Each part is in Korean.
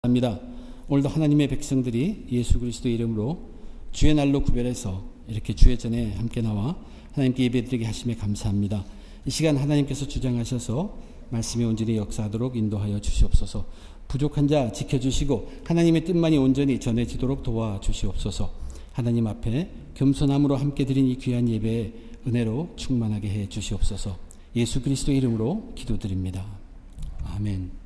합니다. 오늘도 하나님의 백성들이 예수 그리스도의 이름으로 주의 날로 구별해서 이렇게 주의 전에 함께 나와 하나님께 예배드리게 하심에 감사합니다. 이 시간 하나님께서 주장하셔서 말씀이 온전히 역사하도록 인도하여 주시옵소서. 부족한 자 지켜주시고 하나님의 뜻만이 온전히 전해지도록 도와주시옵소서. 하나님 앞에 겸손함으로 함께 드린 이 귀한 예배에 은혜로 충만하게 해 주시옵소서. 예수 그리스도의 이름으로 기도드립니다. 아멘.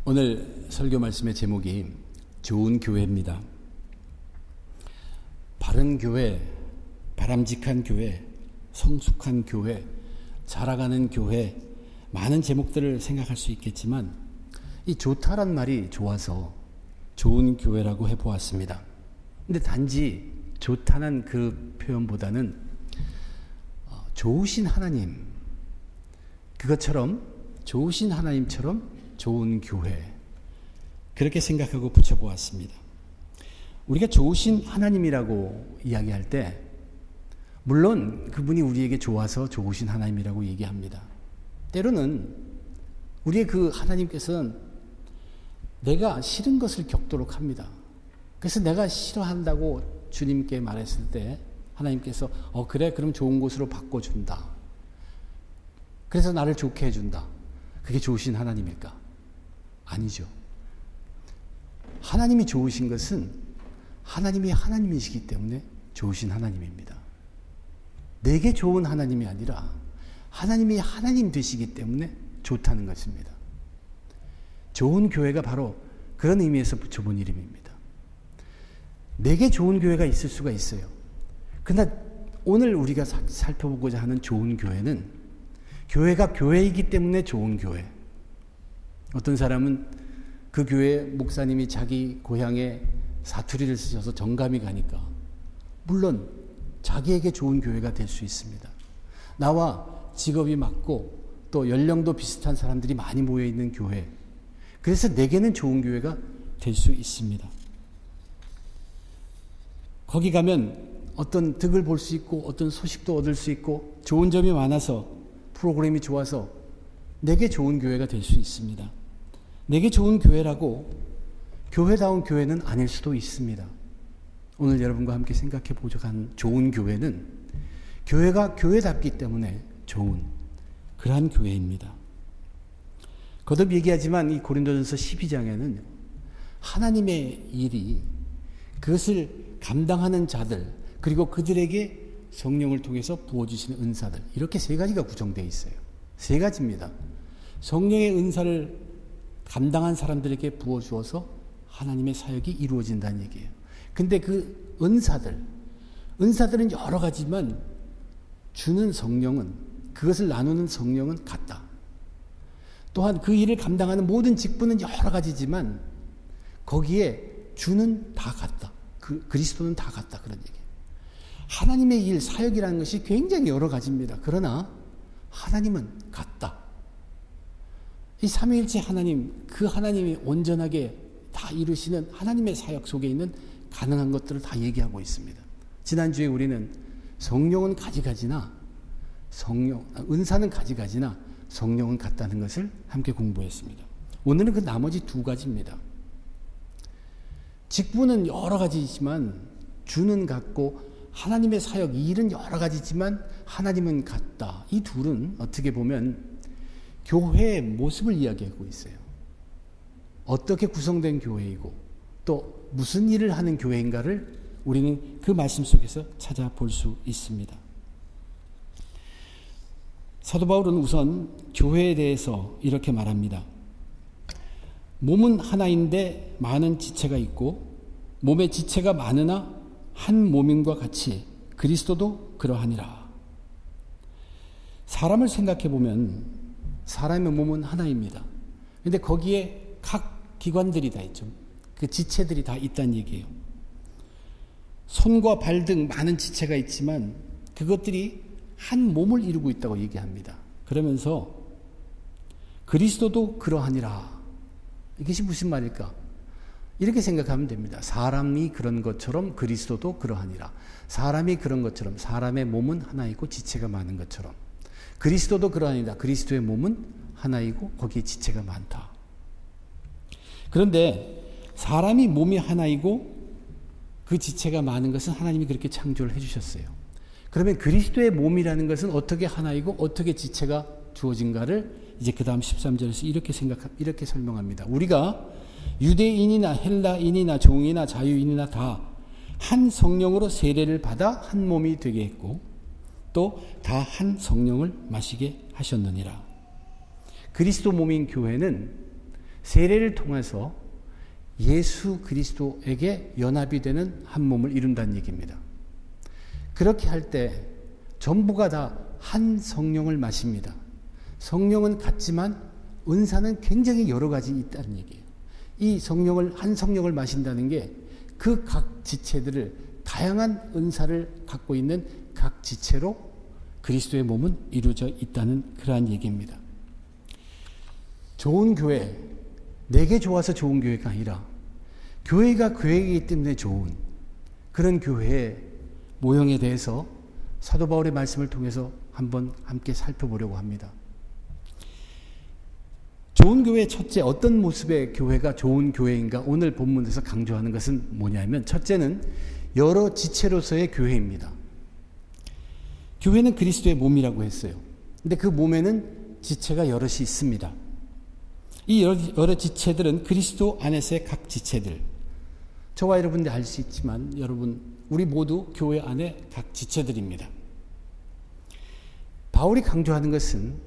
오늘 설교 말씀의 제목이 좋은 교회입니다. 바른 교회, 바람직한 교회, 성숙한 교회, 자라가는 교회, 많은 제목들을 생각할 수 있겠지만 이 좋다란 말이 좋아서 좋은 교회라고 해보았습니다. 근데 단지 좋다는 그 표현보다는 좋으신 하나님, 그것처럼 좋으신 하나님처럼 좋은 교회, 그렇게 생각하고 붙여보았습니다. 우리가 좋으신 하나님이라고 이야기할 때 물론 그분이 우리에게 좋아서 좋으신 하나님이라고 얘기합니다. 때로는 우리의 그 하나님께서는 내가 싫은 것을 겪도록 합니다. 그래서 내가 싫어한다고 주님께 말했을 때 하나님께서 그래 그럼 좋은 곳으로 바꿔준다. 그래서 나를 좋게 해준다. 그게 좋으신 하나님일까? 아니죠. 하나님이 좋으신 것은 하나님이 하나님이시기 때문에 좋으신 하나님입니다. 내게 좋은 하나님이 아니라 하나님이 하나님 되시기 때문에 좋다는 것입니다. 좋은 교회가 바로 그런 의미에서 붙여본 이름입니다. 내게 좋은 교회가 있을 수가 있어요. 그러나 오늘 우리가 살펴보고자 하는 좋은 교회는 교회가 교회이기 때문에 좋은 교회. 어떤 사람은 그 교회 목사님이 자기 고향에 사투리를 쓰셔서 정감이 가니까 물론 자기에게 좋은 교회가 될 수 있습니다. 나와 직업이 맞고 또 연령도 비슷한 사람들이 많이 모여있는 교회, 그래서 내게는 좋은 교회가 될 수 있습니다. 거기 가면 어떤 득을 볼 수 있고 어떤 소식도 얻을 수 있고 좋은 점이 많아서 프로그램이 좋아서 내게 좋은 교회가 될 수 있습니다. 내게 좋은 교회라고 교회다운 교회는 아닐 수도 있습니다. 오늘 여러분과 함께 생각해 보자고 한 좋은 교회는 교회가 교회답기 때문에 좋은 그러한 교회입니다. 거듭 얘기하지만 이 고린도전서 12장에는 하나님의 일이 그것을 감당하는 자들 그리고 그들에게 성령을 통해서 부어주시는 은사들, 이렇게 세 가지가 구성되어 있어요. 세 가지입니다. 성령의 은사를 감당한 사람들에게 부어주어서 하나님의 사역이 이루어진다는 얘기예요. 근데 그 은사들은 여러 가지만 주는 성령은, 그것을 나누는 성령은 같다. 또한 그 일을 감당하는 모든 직분은 여러 가지지만 거기에 주는 다 같다. 그리스도는 다 같다. 그런 얘기예요. 하나님의 일, 사역이라는 것이 굉장히 여러 가지입니다. 그러나 하나님은 같다. 이 삼위일체 하나님, 그 하나님이 온전하게 다 이루시는 하나님의 사역 속에 있는 가능한 것들을 다 얘기하고 있습니다. 지난주에 우리는 성령은 가지가지나 은사는 가지가지나 성령은 같다는 것을 함께 공부했습니다. 오늘은 그 나머지 두 가지입니다. 직분은 여러 가지지만 주는 같고 하나님의 사역, 이 일은 여러 가지지만 하나님은 같다. 이 둘은 어떻게 보면 교회의 모습을 이야기하고 있어요. 어떻게 구성된 교회이고 또 무슨 일을 하는 교회인가를 우리는 그 말씀 속에서 찾아볼 수 있습니다. 사도 바울은 우선 교회에 대해서 이렇게 말합니다. 몸은 하나인데 많은 지체가 있고 몸의 지체가 많으나 한 몸임과 같이 그리스도도 그러하니라. 사람을 생각해 보면 사람의 몸은 하나입니다. 그런데 거기에 각 기관들이 다 있죠. 그 지체들이 다 있다는 얘기예요. 손과 발 등 많은 지체가 있지만 그것들이 한 몸을 이루고 있다고 얘기합니다. 그러면서 그리스도도 그러하니라. 이것이 무슨 말일까? 이렇게 생각하면 됩니다. 사람이 그런 것처럼 그리스도도 그러하니라. 사람이 그런 것처럼 사람의 몸은 하나이고 지체가 많은 것처럼 그리스도도 그러하니라. 그리스도의 몸은 하나이고 거기에 지체가 많다. 그런데 사람이 몸이 하나이고 그 지체가 많은 것은 하나님이 그렇게 창조를 해주셨어요. 그러면 그리스도의 몸이라는 것은 어떻게 하나이고 어떻게 지체가 주어진가를 이제 그 다음 13절에서 이렇게 설명합니다. 우리가 유대인이나 헬라인이나 종이나 자유인이나 다 한 성령으로 세례를 받아 한 몸이 되게 했고 또 다 한 성령을 마시게 하셨느니라. 그리스도 몸인 교회는 세례를 통해서 예수 그리스도에게 연합이 되는 한 몸을 이룬다는 얘기입니다. 그렇게 할 때 전부가 다 한 성령을 마십니다. 성령은 같지만 은사는 굉장히 여러 가지 있다는 얘기예요. 이 한 성령을 마신다는 게 그 각 지체들을 다양한 은사를 갖고 있는 각 지체로 그리스도의 몸은 이루어져 있다는 그러한 얘기입니다. 좋은 교회, 내게 좋아서 좋은 교회가 아니라 교회가 교회이기 때문에 좋은 그런 교회의 모형에 대해서 사도 바울의 말씀을 통해서 한번 함께 살펴보려고 합니다. 좋은 교회의 첫째, 어떤 모습의 교회가 좋은 교회인가 오늘 본문에서 강조하는 것은 뭐냐면 첫째는 여러 지체로서의 교회입니다. 교회는 그리스도의 몸이라고 했어요. 근데 그 몸에는 지체가 여럿이 있습니다. 이 여러 지체들은 그리스도 안에서의 각 지체들. 저와 여러분들 알 수 있지만 여러분 우리 모두 교회 안에 각 지체들입니다. 바울이 강조하는 것은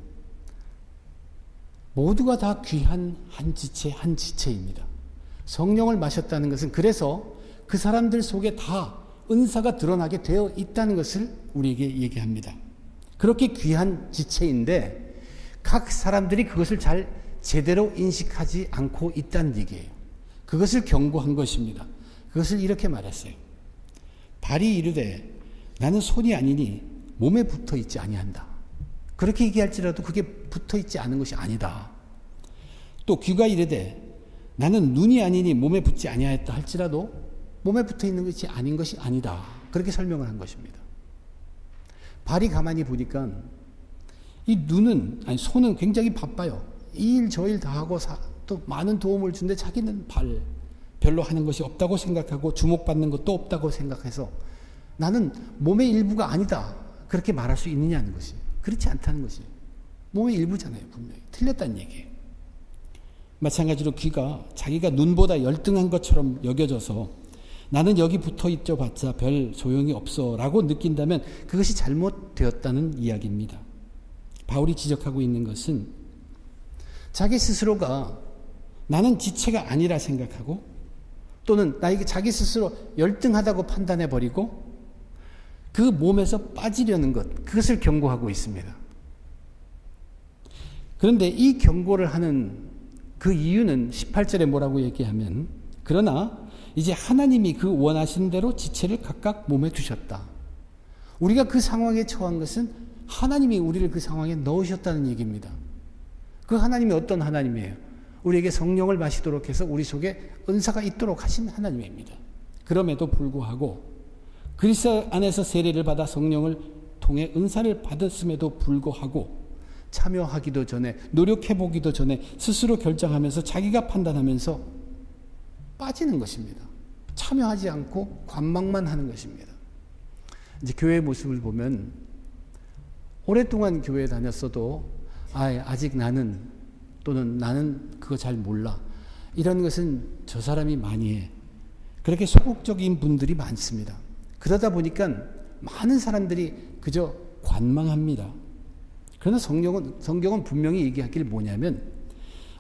모두가 다 귀한 한 지체입니다. 성령을 마셨다는 것은 그래서 그 사람들 속에 다 은사가 드러나게 되어 있다는 것을 우리에게 얘기합니다. 그렇게 귀한 지체인데 각 사람들이 그것을 잘 제대로 인식하지 않고 있다는 얘기예요. 그것을 경고한 것입니다. 그것을 이렇게 말했어요. 발이 이르되 나는 손이 아니니 몸에 붙어 있지 아니한다. 그렇게 얘기할지라도 그게 붙어 있지 않은 것이 아니다. 또 귀가 이르되 나는 눈이 아니니 몸에 붙지 아니하였다 할지라도 몸에 붙어 있는 것이 아닌 것이 아니다. 그렇게 설명을 한 것입니다. 발이 가만히 보니까 이 손은 굉장히 바빠요. 이 일 저 일 다 하고 또 많은 도움을 주는데 자기는 별로 하는 것이 없다고 생각하고 주목받는 것도 없다고 생각해서 나는 몸의 일부가 아니다. 그렇게 말할 수 있느냐는 것이. 그렇지 않다는 것이. 몸의 일부잖아요. 분명히. 틀렸다는 얘기예요. 마찬가지로 귀가 자기가 눈보다 열등한 것처럼 여겨져서 나는 여기 붙어 있죠 봤자 별 소용이 없어 라고 느낀다면 그것이 잘못되었다는 이야기입니다. 바울이 지적하고 있는 것은 자기 스스로가 나는 지체가 아니라 생각하고 또는 나에게 자기 스스로 열등하다고 판단해버리고 그 몸에서 빠지려는 것, 그것을 경고하고 있습니다. 그런데 이 경고를 하는 그 이유는 18절에 뭐라고 얘기하면 그러나 이제 하나님이 그 원하신 대로 지체를 각각 몸에 두셨다. 우리가 그 상황에 처한 것은 하나님이 우리를 그 상황에 넣으셨다는 얘기입니다. 그 하나님이 어떤 하나님이에요? 우리에게 성령을 마시도록 해서 우리 속에 은사가 있도록 하신 하나님입니다. 그럼에도 불구하고 그리스도 안에서 세례를 받아 성령을 통해 은사를 받았음에도 불구하고 참여하기도 전에 노력해보기도 전에 스스로 결정하면서 자기가 판단하면서 빠지는 것입니다. 참여하지 않고 관망만 하는 것입니다. 이제 교회의 모습을 보면 오랫동안 교회에 다녔어도 아직 나는 또는 나는 그거 잘 몰라 이런 것은 저 사람이 많이 해. 그렇게 소극적인 분들이 많습니다. 그러다 보니까 많은 사람들이 그저 관망합니다. 그러나 성경은 분명히 얘기하길 뭐냐면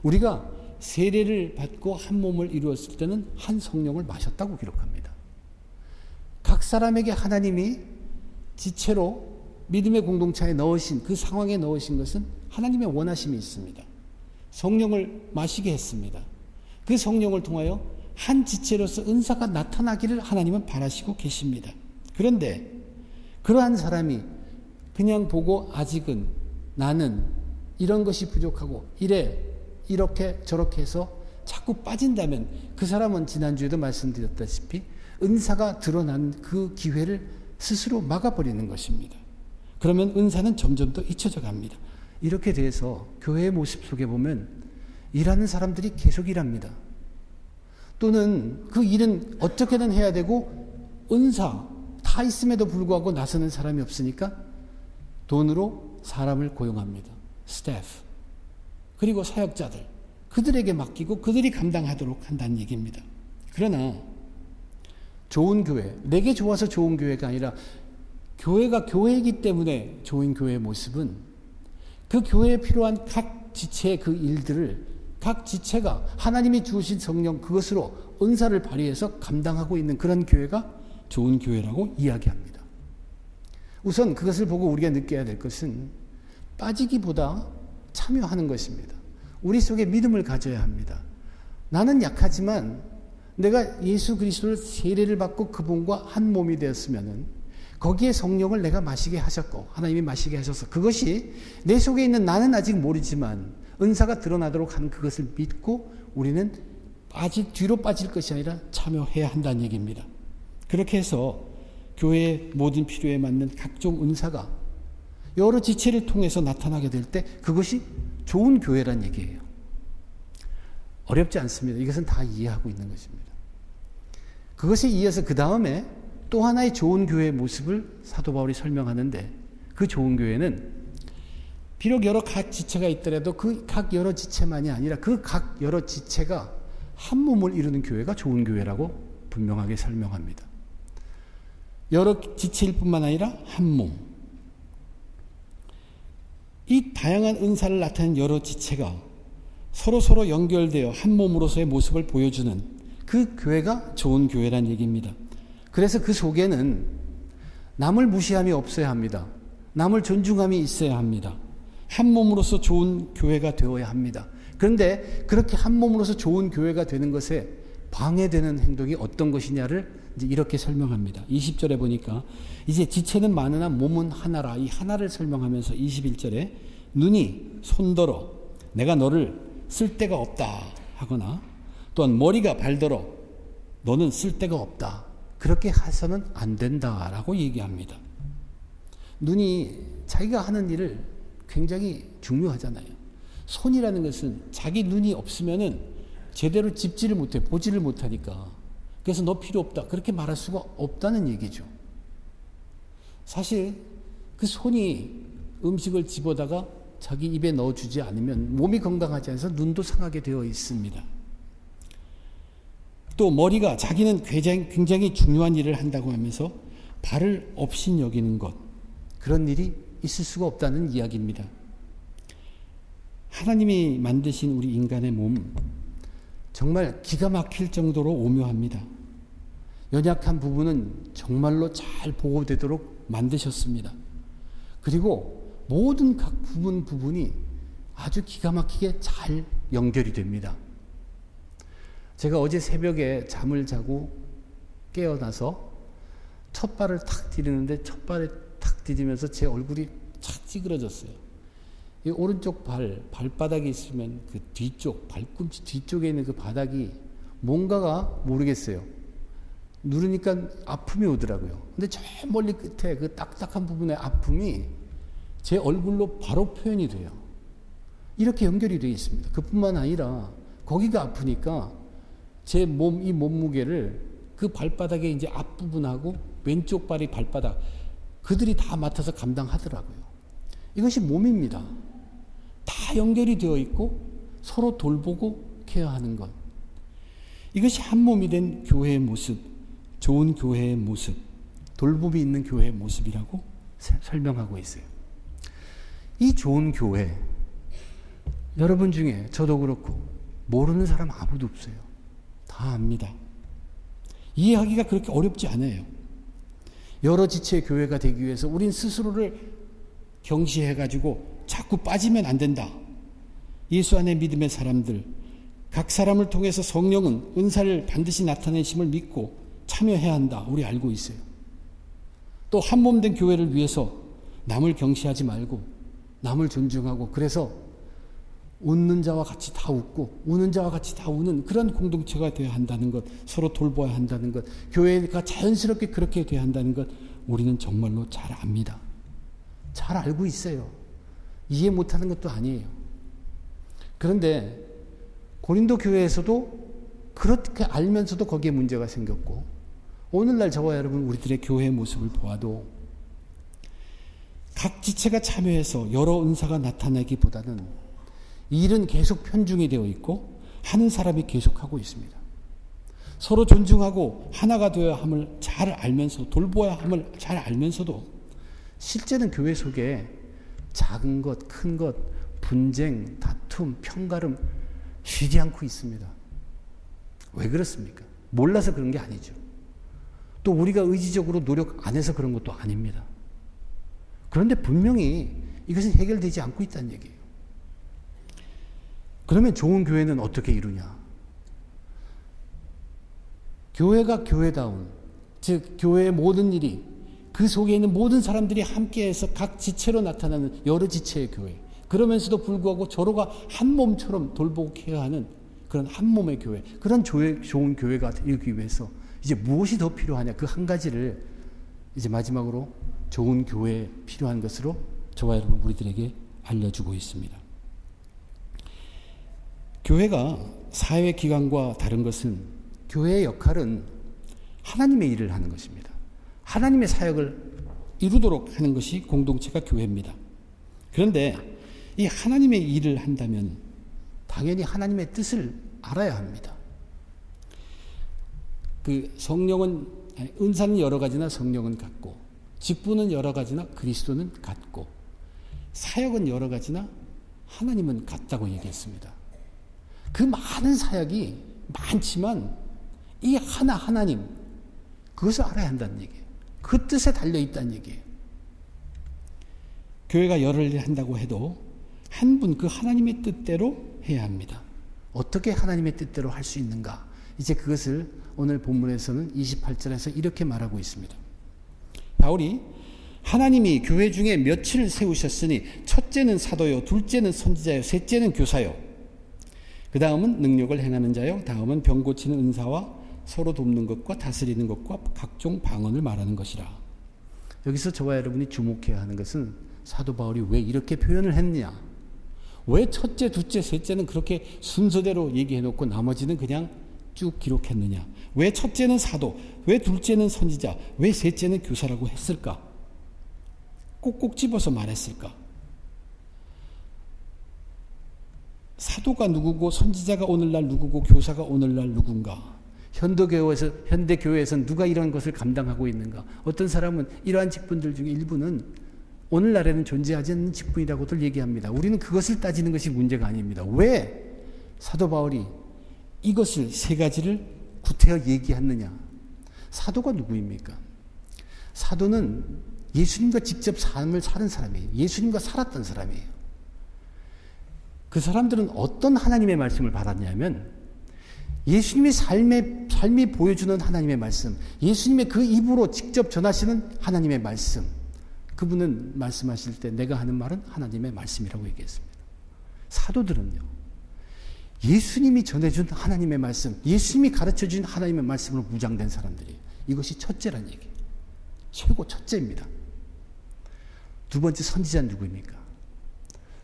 우리가 세례를 받고 한 몸을 이루었을 때는 한 성령을 마셨다고 기록합니다. 각 사람에게 하나님이 지체로 믿음의 공동체에 넣으신 그 상황에 넣으신 것은 하나님의 원하심이 있습니다. 성령을 마시게 했습니다. 그 성령을 통하여 한 지체로서 은사가 나타나기를 하나님은 바라시고 계십니다. 그런데 그러한 사람이 그냥 보고 아직은 나는 이런 것이 부족하고 이렇게 저렇게 해서 자꾸 빠진다면 그 사람은 지난주에도 말씀드렸다시피 은사가 드러난 그 기회를 스스로 막아버리는 것입니다. 그러면 은사는 점점 더 잊혀져 갑니다. 이렇게 돼서 교회의 모습 속에 보면 일하는 사람들이 계속 일합니다. 또는 그 일은 어떻게든 해야 되고 은사 다 있음에도 불구하고 나서는 사람이 없으니까 돈으로 사람을 고용합니다. 스태프. 그리고 사역자들. 그들에게 맡기고 그들이 감당하도록 한다는 얘기입니다. 그러나 좋은 교회, 내게 좋아서 좋은 교회가 아니라 교회가 교회이기 때문에 좋은 교회의 모습은 그 교회에 필요한 각 지체의 그 일들을 각 지체가 하나님이 주신 성령 그것으로 은사를 발휘해서 감당하고 있는 그런 교회가 좋은 교회라고 이야기합니다. 우선 그것을 보고 우리가 느껴야 될 것은 빠지기보다 참여하는 것입니다. 우리 속에 믿음을 가져야 합니다. 나는 약하지만 내가 예수 그리스도를 세례를 받고 그분과 한 몸이 되었으면은 거기에 성령을 내가 마시게 하셨고 하나님이 마시게 하셔서 그것이 내 속에 있는 나는 아직 모르지만 은사가 드러나도록 하는 그것을 믿고 우리는 뒤로 빠질 것이 아니라 참여해야 한다는 얘기입니다. 그렇게 해서 교회의 모든 필요에 맞는 각종 은사가 여러 지체를 통해서 나타나게 될 때 그것이 좋은 교회란 얘기예요. 어렵지 않습니다. 이것은 다 이해하고 있는 것입니다. 그것에 이어서 그 다음에 또 하나의 좋은 교회의 모습을 사도 바울이 설명하는데 그 좋은 교회는 비록 여러 각 지체가 있더라도 그 각 여러 지체만이 아니라 그 각 여러 지체가 한 몸을 이루는 교회가 좋은 교회라고 분명하게 설명합니다. 여러 지체일 뿐만 아니라 한 몸. 이 다양한 은사를 나타낸 여러 지체가 서로 연결되어 한 몸으로서의 모습을 보여주는 그 교회가 좋은 교회란 얘기입니다. 그래서 그 속에는 남을 무시함이 없어야 합니다. 남을 존중함이 있어야 합니다. 한 몸으로서 좋은 교회가 되어야 합니다. 그런데 그렇게 한 몸으로서 좋은 교회가 되는 것에 방해되는 행동이 어떤 것이냐를 이제 이렇게 설명합니다. 20절에 보니까 이제 지체는 많으나 몸은 하나라. 이 하나를 설명하면서 21절에 눈이 손더러 내가 너를 쓸 데가 없다 하거나 또한 머리가 발더러 너는 쓸 데가 없다. 그렇게 해서는 안 된다라고 얘기합니다. 눈이 자기가 하는 일을 굉장히 중요하잖아요. 손이라는 것은 자기 눈이 없으면은 제대로 짚지를 못해, 보지를 못하니까. 그래서 너 필요 없다. 그렇게 말할 수가 없다는 얘기죠. 사실 그 손이 음식을 집어다가 자기 입에 넣어주지 않으면 몸이 건강하지 않아서 눈도 상하게 되어 있습니다. 또 머리가 자기는 굉장히 중요한 일을 한다고 하면서 발을 업신 여기는 것. 그런 일이 있을 수가 없다는 이야기입니다. 하나님이 만드신 우리 인간의 몸 정말 기가 막힐 정도로 오묘합니다. 연약한 부분은 정말로 잘 보호되도록 만드셨습니다. 그리고 모든 각 부분이 아주 기가 막히게 잘 연결이 됩니다. 제가 어제 새벽에 잠을 자고 깨어나서 첫 발을 탁 디디는데 첫 발에 탁 디디면서 제 얼굴이 착 찌그러졌어요. 이 오른쪽 발바닥이 있으면 그 뒤쪽, 발꿈치 뒤쪽에 있는 그 바닥이 뭔가가 모르겠어요. 누르니까 아픔이 오더라고요. 근데 저 멀리 끝에 그 딱딱한 부분의 아픔이 제 얼굴로 바로 표현이 돼요. 이렇게 연결이 되어 있습니다. 그뿐만 아니라 거기가 아프니까 제 몸, 이 몸무게를 그 발바닥의 이제 앞부분하고 왼쪽 발이 발바닥, 그들이 다 맡아서 감당하더라고요. 이것이 몸입니다. 다 연결이 되어 있고 서로 돌보고 케어하는 것. 이것이 한 몸이 된 교회의 모습, 좋은 교회의 모습, 돌봄이 있는 교회의 모습이라고 설명하고 있어요. 이 좋은 교회, 여러분 중에 저도 그렇고 모르는 사람 아무도 없어요. 다 압니다. 이해하기가 그렇게 어렵지 않아요. 여러 지체의 교회가 되기 위해서 우린 스스로를 경시해가지고 자꾸 빠지면 안 된다. 예수 안에 믿음의 사람들, 각 사람을 통해서 성령은 은사를 반드시 나타내심을 믿고 참여해야 한다. 우리 알고 있어요. 또 한 몸 된 교회를 위해서 남을 경시하지 말고 남을 존중하고 그래서 웃는 자와 같이 다 웃고 우는 자와 같이 다 우는 그런 공동체가 되어야 한다는 것, 서로 돌봐야 한다는 것, 교회가 자연스럽게 그렇게 되어야 한다는 것 우리는 정말로 잘 압니다. 잘 알고 있어요. 이해 못하는 것도 아니에요. 그런데 고린도 교회에서도 그렇게 알면서도 거기에 문제가 생겼고, 오늘날 저와 여러분 우리들의 교회의 모습을 보아도 각 지체가 참여해서 여러 은사가 나타나기보다는 일은 계속 편중이 되어 있고 하는 사람이 계속하고 있습니다. 서로 존중하고 하나가 되어야 함을 잘 알면서, 돌보아야 함을 잘 알면서도 실제는 교회 속에 작은 것, 큰 것, 분쟁, 다툼, 편가름 쉬지 않고 있습니다. 왜 그렇습니까? 몰라서 그런 게 아니죠. 또 우리가 의지적으로 노력 안 해서 그런 것도 아닙니다. 그런데 분명히 이것은 해결되지 않고 있다는 얘기예요. 그러면 좋은 교회는 어떻게 이루냐? 교회가 교회다운, 즉 교회의 모든 일이, 그 속에 있는 모든 사람들이 함께해서 각 지체로 나타나는 여러 지체의 교회, 그러면서도 불구하고 서로가 한 몸처럼 돌보고 케어하는 하는 그런 한 몸의 교회, 그런 좋은 교회가 되기 위해서 이제 무엇이 더 필요하냐, 그 한 가지를 이제 마지막으로 좋은 교회에 필요한 것으로 저와 여러분 우리들에게 알려주고 있습니다. 교회가 사회기관과 다른 것은, 교회의 역할은 하나님의 일을 하는 것입니다. 하나님의 사역을 이루도록 하는 것이 공동체가 교회입니다. 그런데 이 하나님의 일을 한다면 당연히 하나님의 뜻을 알아야 합니다. 그 성령은, 은사는 여러 가지나 성령은 같고, 직분은 여러 가지나 그리스도는 같고, 사역은 여러 가지나 하나님은 같다고 얘기했습니다. 그 많은 사역이 많지만 이 하나님, 그것을 알아야 한다는 얘기예요. 그 뜻에 달려있다는 얘기예요. 교회가 여러 일을 한다고 해도 한 분, 그 하나님의 뜻대로 해야 합니다. 어떻게 하나님의 뜻대로 할 수 있는가? 이제 그것을 오늘 본문에서는 28절에서 이렇게 말하고 있습니다. 바울이 하나님이 교회 중에 몇을 세우셨으니 첫째는 사도요, 둘째는 선지자요, 셋째는 교사요, 그 다음은 능력을 행하는 자요, 다음은 병 고치는 은사와 서로 돕는 것과 다스리는 것과 각종 방언을 말하는 것이라. 여기서 저와 여러분이 주목해야 하는 것은 사도 바울이 왜 이렇게 표현을 했느냐, 왜 첫째, 둘째, 셋째는 그렇게 순서대로 얘기해놓고 나머지는 그냥 쭉 기록했느냐, 왜 첫째는 사도, 왜 둘째는 선지자, 왜 셋째는 교사라고 했을까, 꼭꼭 집어서 말했을까. 사도가 누구고 선지자가 오늘날 누구고 교사가 오늘날 누군가, 현대교회에서 누가 이런 것을 감당하고 있는가. 어떤 사람은 이러한 직분들 중에 일부는 오늘날에는 존재하지 않는 직분이라고들 얘기합니다. 우리는 그것을 따지는 것이 문제가 아닙니다. 왜 사도 바울이 이것을 세 가지를 구태여 얘기했느냐. 사도가 누구입니까? 사도는 예수님과 직접 삶을 사는 사람이에요. 예수님과 살았던 사람이에요. 그 사람들은 어떤 하나님의 말씀을 받았냐면 예수님의 삶이 보여주는 하나님의 말씀, 예수님의 그 입으로 직접 전하시는 하나님의 말씀, 그분은 말씀하실 때 내가 하는 말은 하나님의 말씀이라고 얘기했습니다. 사도들은요, 예수님이 전해준 하나님의 말씀, 예수님이 가르쳐준 하나님의 말씀으로 무장된 사람들이에요. 이것이 첫째란 얘기예요. 최고 첫째입니다. 두 번째, 선지자는 누구입니까?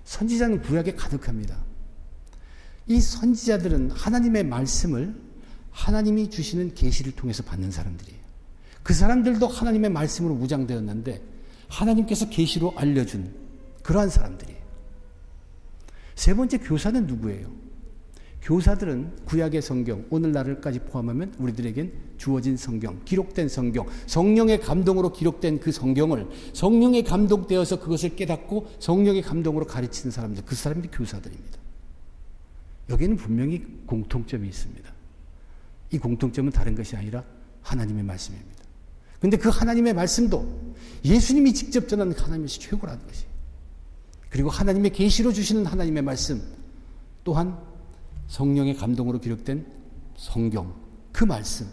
선지자는 구약에 가득합니다. 이 선지자들은 하나님의 말씀을 하나님이 주시는 계시를 통해서 받는 사람들이에요. 그 사람들도 하나님의 말씀으로 무장되었는데 하나님께서 계시로 알려준 그러한 사람들이에요. 세 번째, 교사는 누구예요? 교사들은 구약의 성경, 오늘날까지 포함하면 우리들에겐 주어진 성경, 기록된 성경, 성령의 감동으로 기록된 그 성경을 성령의 감동되어서 그것을 깨닫고 성령의 감동으로 가르치는 사람들, 그 사람들이 교사들입니다. 여기는 분명히 공통점이 있습니다. 이 공통점은 다른 것이 아니라 하나님의 말씀입니다. 그런데 그 하나님의 말씀도 예수님이 직접 전하는 하나님의 말씀이 최고라는 것이에요. 그리고 하나님의 계시로 주시는 하나님의 말씀 또한 성령의 감동으로 기록된 성경, 그 말씀.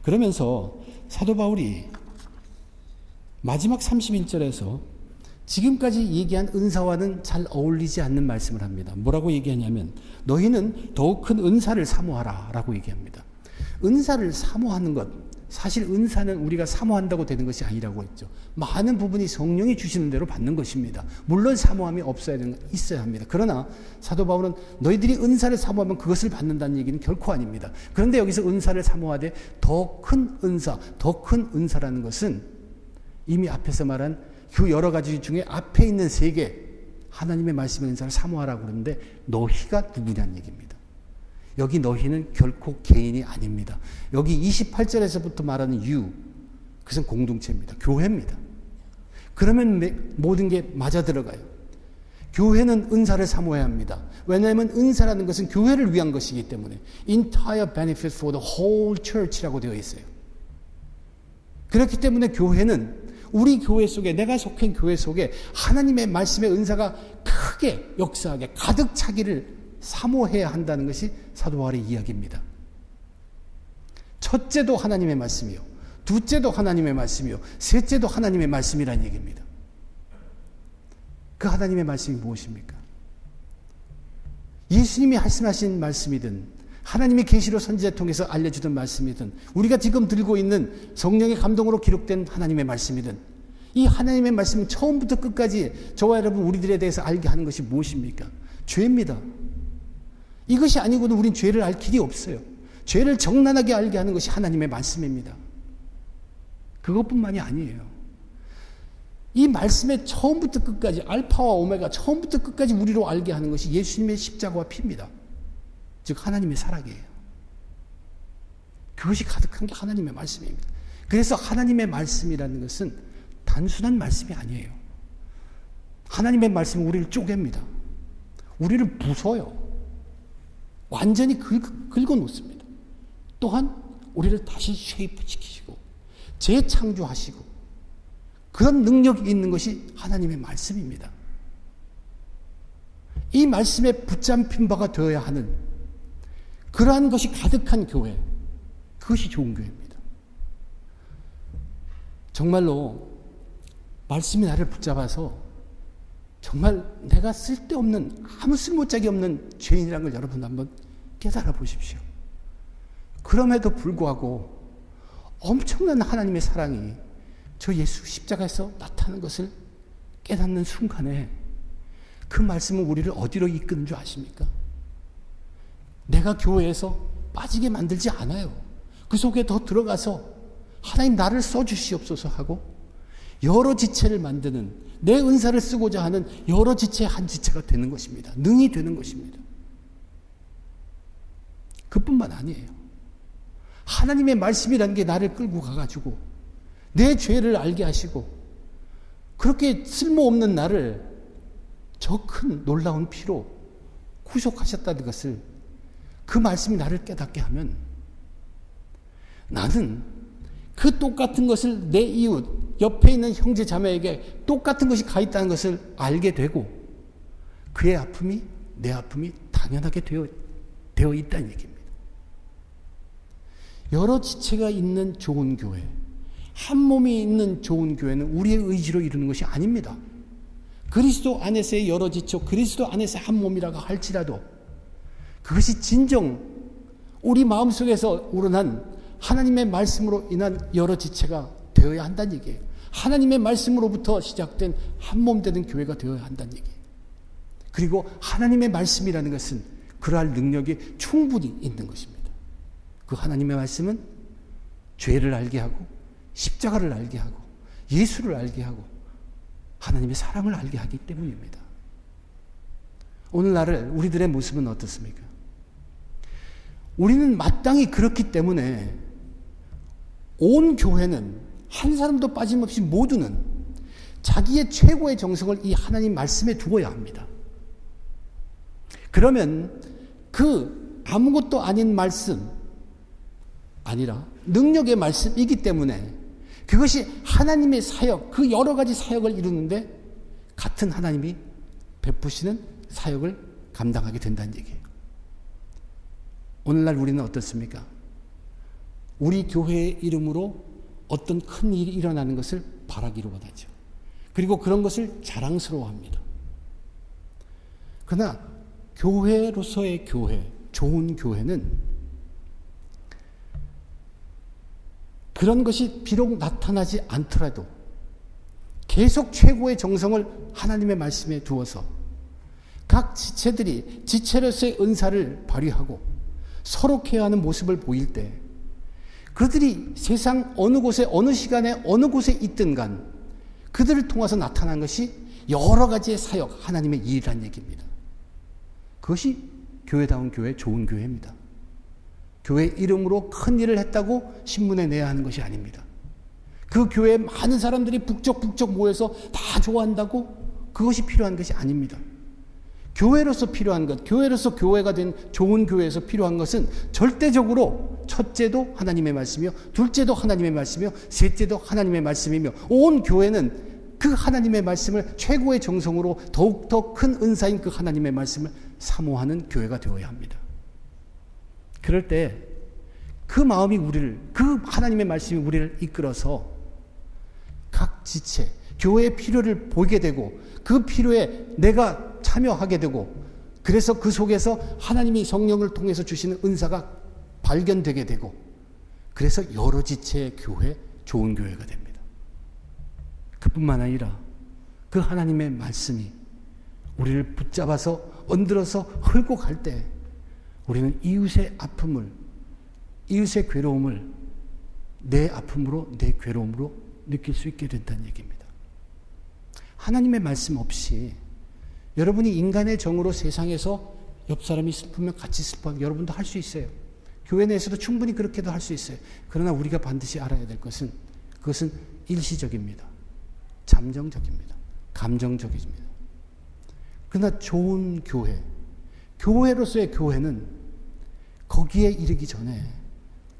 그러면서 사도 바울이 마지막 31절에서 지금까지 얘기한 은사와는 잘 어울리지 않는 말씀을 합니다. 뭐라고 얘기하냐면 너희는 더욱 큰 은사를 사모하라 라고 얘기합니다. 은사를 사모하는 것, 사실 은사는 우리가 사모한다고 되는 것이 아니라고 했죠. 많은 부분이 성령이 주시는 대로 받는 것입니다. 물론 사모함이 있어야 합니다. 그러나 사도 바울은 너희들이 은사를 사모하면 그것을 받는다는 얘기는 결코 아닙니다. 그런데 여기서 은사를 사모하되 더 큰 은사, 더 큰 은사라는 것은 이미 앞에서 말한 그 여러 가지 중에 앞에 있는 세 개, 하나님의 말씀의 은사를 사모하라고 그러는데 너희가 누구냐는 얘기입니다. 여기 너희는 결코 개인이 아닙니다. 여기 28절에서부터 말하는 you, 그것은 공동체입니다. 교회입니다. 그러면 모든 게 맞아 들어가요. 교회는 은사를 사모해야 합니다. 왜냐하면 은사라는 것은 교회를 위한 것이기 때문에 entire benefit for the whole church라고 되어 있어요. 그렇기 때문에 교회는 우리 교회 속에, 내가 속한 교회 속에 하나님의 말씀의 은사가 크게 역사하게 가득 차기를 사모해야 한다는 것이 사도 바울의 이야기입니다. 첫째도 하나님의 말씀이요, 둘째도 하나님의 말씀이요, 셋째도 하나님의 말씀이라는 얘기입니다. 그 하나님의 말씀이 무엇입니까? 예수님이 말씀하신 말씀이든 하나님의 계시로 선지자 통해서 알려주던 말씀이든 우리가 지금 들고 있는 성령의 감동으로 기록된 하나님의 말씀이든 이 하나님의 말씀은 처음부터 끝까지 저와 여러분 우리들에 대해서 알게 하는 것이 무엇입니까? 죄입니다. 이것이 아니고는 우린 죄를 알 길이 없어요. 죄를 적나라하게 알게 하는 것이 하나님의 말씀입니다. 그것뿐만이 아니에요. 이 말씀의 처음부터 끝까지 알파와 오메가 처음부터 끝까지 우리로 알게 하는 것이 예수님의 십자가와 피입니다. 즉 하나님의 사랑이에요. 그것이 가득한 게 하나님의 말씀입니다. 그래서 하나님의 말씀이라는 것은 단순한 말씀이 아니에요. 하나님의 말씀은 우리를 쪼갭니다. 우리를 부숴요. 완전히 긁어놓습니다. 또한 우리를 다시 쉐이프시키시고 재창조하시고 그런 능력이 있는 것이 하나님의 말씀입니다. 이 말씀에 붙잡힌 바가 되어야 하는 그러한 것이 가득한 교회, 그것이 좋은 교회입니다. 정말로 말씀이 나를 붙잡아서 정말 내가 쓸데없는 아무 쓸모짝이 없는 죄인이라는 걸 여러분 한번 깨달아 보십시오. 그럼에도 불구하고 엄청난 하나님의 사랑이 저 예수 십자가에서 나타나는 것을 깨닫는 순간에 그 말씀은 우리를 어디로 이끄는 줄 아십니까? 내가 교회에서 빠지게 만들지 않아요. 그 속에 더 들어가서 하나님 나를 써주시옵소서 하고 여러 지체를 만드는 내 은사를 쓰고자 하는 여러 지체의 한 지체가 되는 것입니다. 능이 되는 것입니다. 그뿐만 아니에요. 하나님의 말씀이라는 게 나를 끌고 가가지고 내 죄를 알게 하시고 그렇게 쓸모없는 나를 저 큰 놀라운 피로 구속하셨다는 것을 그 말씀이 나를 깨닫게 하면 나는 그 똑같은 것을 내 이웃 옆에 있는 형제 자매에게 똑같은 것이 가 있다는 것을 알게 되고 그의 아픔이 내 아픔이 당연하게 되어 있다는 얘기입니다. 여러 지체가 있는 좋은 교회, 한 몸이 있는 좋은 교회는 우리의 의지로 이루는 것이 아닙니다. 그리스도 안에서의 여러 지체, 그리스도 안에서 한 몸이라고 할지라도 그것이 진정 우리 마음속에서 우러난 하나님의 말씀으로 인한 여러 지체가 되어야 한다는 얘기예요. 하나님의 말씀으로부터 시작된 한 몸 되는 교회가 되어야 한다는 얘기예요. 그리고 하나님의 말씀이라는 것은 그러할 능력이 충분히 있는 것입니다. 그 하나님의 말씀은 죄를 알게 하고 십자가를 알게 하고 예수를 알게 하고 하나님의 사랑을 알게 하기 때문입니다. 오늘날 우리들의 모습은 어떻습니까? 우리는 마땅히 그렇기 때문에 온 교회는 한 사람도 빠짐없이 모두는 자기의 최고의 정성을 이 하나님 말씀에 두어야 합니다. 그러면 그 아무것도 아닌 말씀 아니라 능력의 말씀이기 때문에 그것이 하나님의 사역, 그 여러 가지 사역을 이루는데 같은 하나님이 베푸시는 사역을 감당하게 된다는 얘기예요. 오늘날 우리는 어떻습니까? 우리 교회의 이름으로 어떤 큰 일이 일어나는 것을 바라기로 원하죠. 그리고 그런 것을 자랑스러워합니다. 그러나 교회로서의 교회, 좋은 교회는 그런 것이 비록 나타나지 않더라도 계속 최고의 정성을 하나님의 말씀에 두어서 각 지체들이 지체로서의 은사를 발휘하고 서로 케어하는 모습을 보일 때 그들이 세상 어느 곳에 어느 시간에 어느 곳에 있든 간 그들을 통해서 나타난 것이 여러 가지의 사역, 하나님의 일이라는 얘기입니다. 그것이 교회다운 교회, 좋은 교회입니다. 교회 이름으로 큰 일을 했다고 신문에 내야 하는 것이 아닙니다. 그 교회에 많은 사람들이 북적북적 모여서 다 좋아한다고 그것이 필요한 것이 아닙니다. 교회로서 필요한 것, 교회로서 교회가 된 좋은 교회에서 필요한 것은 절대적으로 첫째도 하나님의 말씀이요, 둘째도 하나님의 말씀이요, 셋째도 하나님의 말씀이며 온 교회는 그 하나님의 말씀을 최고의 정성으로 더욱더 큰 은사인 그 하나님의 말씀을 사모하는 교회가 되어야 합니다. 그럴 때 그 마음이 그 하나님의 말씀이 우리를 이끌어서 각 지체, 교회의 필요를 보게 되고 그 필요에 내가 참여하게 되고 그래서 그 속에서 하나님이 성령을 통해서 주시는 은사가 발견되게 되고 그래서 여러 지체의 교회, 좋은 교회가 됩니다. 그뿐만 아니라 그 하나님의 말씀이 우리를 붙잡아서 얹들어서 흘고 갈 때 우리는 이웃의 아픔을, 이웃의 괴로움을 내 아픔으로, 내 괴로움으로 느낄 수 있게 된다는 얘기입니다. 하나님의 말씀 없이 여러분이 인간의 정으로 세상에서 옆 사람이 슬프면 같이 슬퍼하는 여러분도 할 수 있어요. 교회 내에서도 충분히 그렇게도 할 수 있어요. 그러나 우리가 반드시 알아야 될 것은 그것은 일시적입니다. 잠정적입니다. 감정적입니다. 그러나 좋은 교회, 교회로서의 교회는 거기에 이르기 전에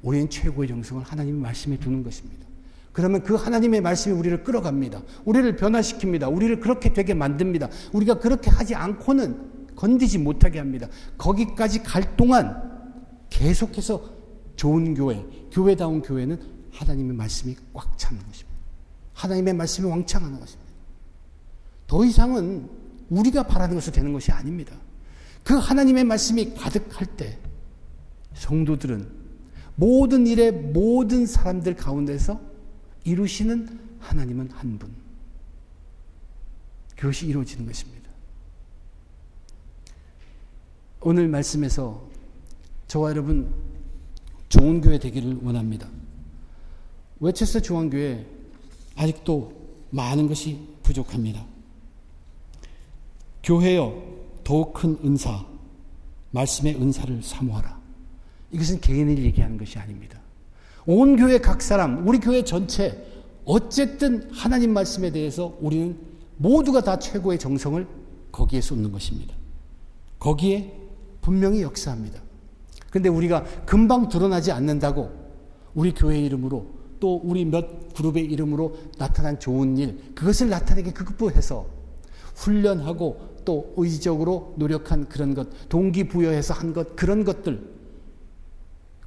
우리는 최고의 정성을 하나님의 말씀에 두는 것입니다. 그러면 그 하나님의 말씀이 우리를 끌어갑니다. 우리를 변화시킵니다. 우리를 그렇게 되게 만듭니다. 우리가 그렇게 하지 않고는 건디지 못하게 합니다. 거기까지 갈 동안 계속해서 좋은 교회, 교회다운 교회는 하나님의 말씀이 꽉 차는 것입니다. 하나님의 말씀이 왕창하는 것입니다. 더 이상은 우리가 바라는 것으로 되는 것이 아닙니다. 그 하나님의 말씀이 가득할 때 성도들은 모든 일에 모든 사람들 가운데서 이루시는 하나님은 한 분. 그것이 이루어지는 것입니다. 오늘 말씀에서 저와 여러분 좋은 교회 되기를 원합니다. 웨체스터 중앙교회 아직도 많은 것이 부족합니다. 교회여 더욱 큰 은사, 말씀의 은사를 사모하라. 이것은 개인을 얘기하는 것이 아닙니다. 온 교회 각 사람, 우리 교회 전체 어쨌든 하나님 말씀에 대해서 우리는 모두가 다 최고의 정성을 거기에 쏟는 것입니다. 거기에 분명히 역사합니다. 그런데 우리가 금방 드러나지 않는다고 우리 교회 이름으로 또 우리 몇 그룹의 이름으로 나타난 좋은 일, 그것을 나타내게 극부해서 훈련하고 또 의지적으로 노력한 그런 것, 동기부여해서 한 것, 그런 것들,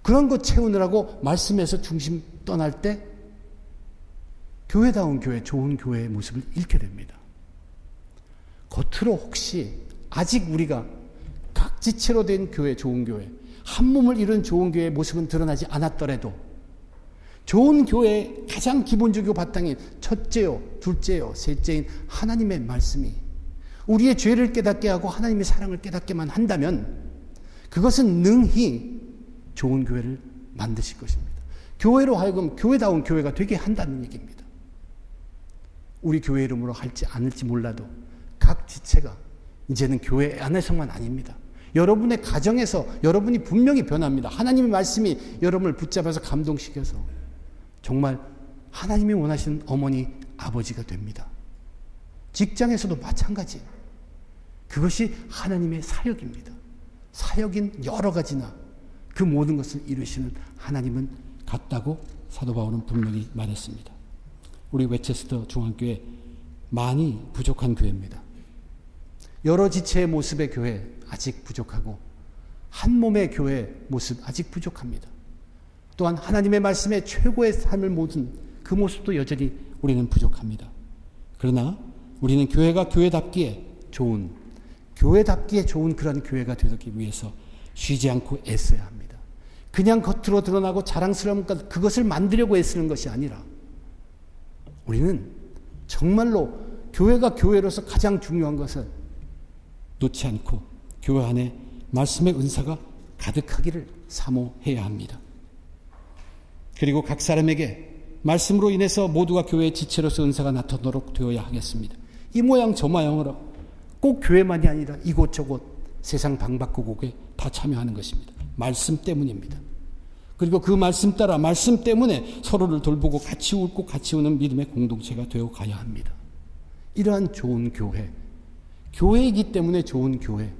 그런 것 채우느라고 말씀에서 중심 떠날 때 교회다운 교회, 좋은 교회의 모습을 잃게 됩니다. 겉으로 혹시 아직 우리가 각 지체로 된 교회, 좋은 교회, 한 몸을 이룬 좋은 교회의 모습은 드러나지 않았더라도 좋은 교회의 가장 기본적이고 바탕인 첫째요, 둘째요, 셋째인 하나님의 말씀이 우리의 죄를 깨닫게 하고 하나님의 사랑을 깨닫게만 한다면 그것은 능히 좋은 교회를 만드실 것입니다. 교회로 하여금 교회다운 교회가 되게 한다는 얘기입니다. 우리 교회 이름으로 할지 않을지 몰라도 각 지체가 이제는 교회 안에서만 아닙니다. 여러분의 가정에서 여러분이 분명히 변합니다. 하나님의 말씀이 여러분을 붙잡아서 감동시켜서 정말 하나님이 원하시는 어머니, 아버지가 됩니다. 직장에서도 마찬가지예요. 그것이 하나님의 사역입니다. 사역인 여러 가지나 그 모든 것을 이루시는 하나님은 같다고 사도 바울은 분명히 말했습니다. 우리 웨체스터 중앙교회 많이 부족한 교회입니다. 여러 지체의 모습의 교회 아직 부족하고 한 몸의 교회 모습 아직 부족합니다. 또한 하나님의 말씀에 최고의 삶을 모든 그 모습도 여전히 우리는 부족합니다. 그러나 우리는 교회가 교회답기에 좋은 그런 교회가 되기 위해서 쉬지 않고 애써야 합니다. 그냥 겉으로 드러나고 자랑스러운 것, 그것을 만들려고 애쓰는 것이 아니라 우리는 정말로 교회가 교회로서 가장 중요한 것은 놓지 않고 교회 안에 말씀의 은사가 가득하기를 사모해야 합니다. 그리고 각 사람에게 말씀으로 인해서 모두가 교회의 지체로서 은사가 나타나도록 되어야 하겠습니다. 이 모양 저 모양으로 꼭 교회만이 아니라 이곳저곳 세상 방바꾸고에 다 참여하는 것입니다. 말씀 때문입니다. 그리고 그 말씀 따라 말씀 때문에 서로를 돌보고 같이 웃고 같이 우는 믿음의 공동체가 되어 가야 합니다. 이러한 좋은 교회, 교회이기 때문에 좋은 교회,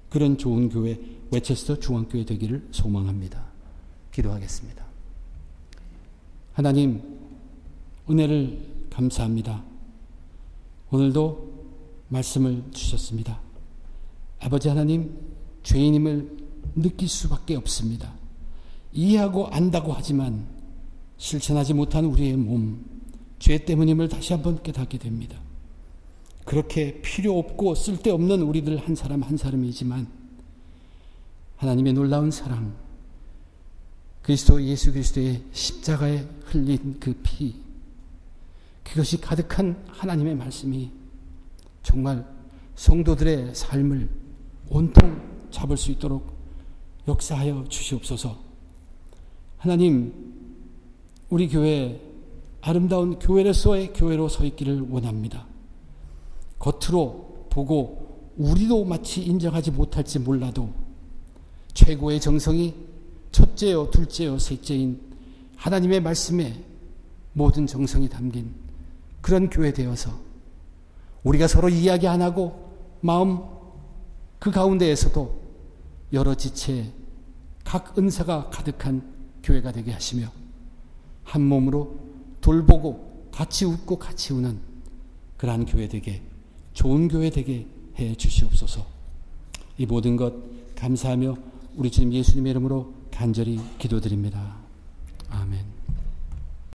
그런 좋은 교회 웨체스터 중앙교회 되기를 소망합니다. 기도하겠습니다. 하나님, 은혜를 감사합니다. 오늘도 말씀을 주셨습니다. 아버지 하나님, 죄인임을 느낄 수밖에 없습니다. 이해하고 안다고 하지만 실천하지 못한 우리의 몸, 죄 때문임을 다시 한번 깨닫게 됩니다. 그렇게 필요 없고 쓸데없는 우리들 한 사람 한 사람이지만 하나님의 놀라운 사랑, 그리스도 예수 그리스도의 십자가에 흘린 그 피, 그것이 가득한 하나님의 말씀이 정말 성도들의 삶을 온통 잡을 수 있도록 역사하여 주시옵소서. 하나님, 우리 교회 아름다운 교회로서의 교회로 서 있기를 원합니다. 겉으로 보고 우리도 마치 인정하지 못할지 몰라도 최고의 정성이 첫째요, 둘째요, 셋째인 하나님의 말씀에 모든 정성이 담긴 그런 교회 되어서 우리가 서로 이야기 안 하고 마음 그 가운데에서도 여러 지체 각 은사가 가득한 교회가 되게 하시며 한 몸으로 돌보고 같이 웃고 같이 우는 그러한 교회 되게, 좋은 교회 되게 해 주시옵소서. 이 모든 것 감사하며 우리 주님 예수님의 이름으로 간절히 기도드립니다.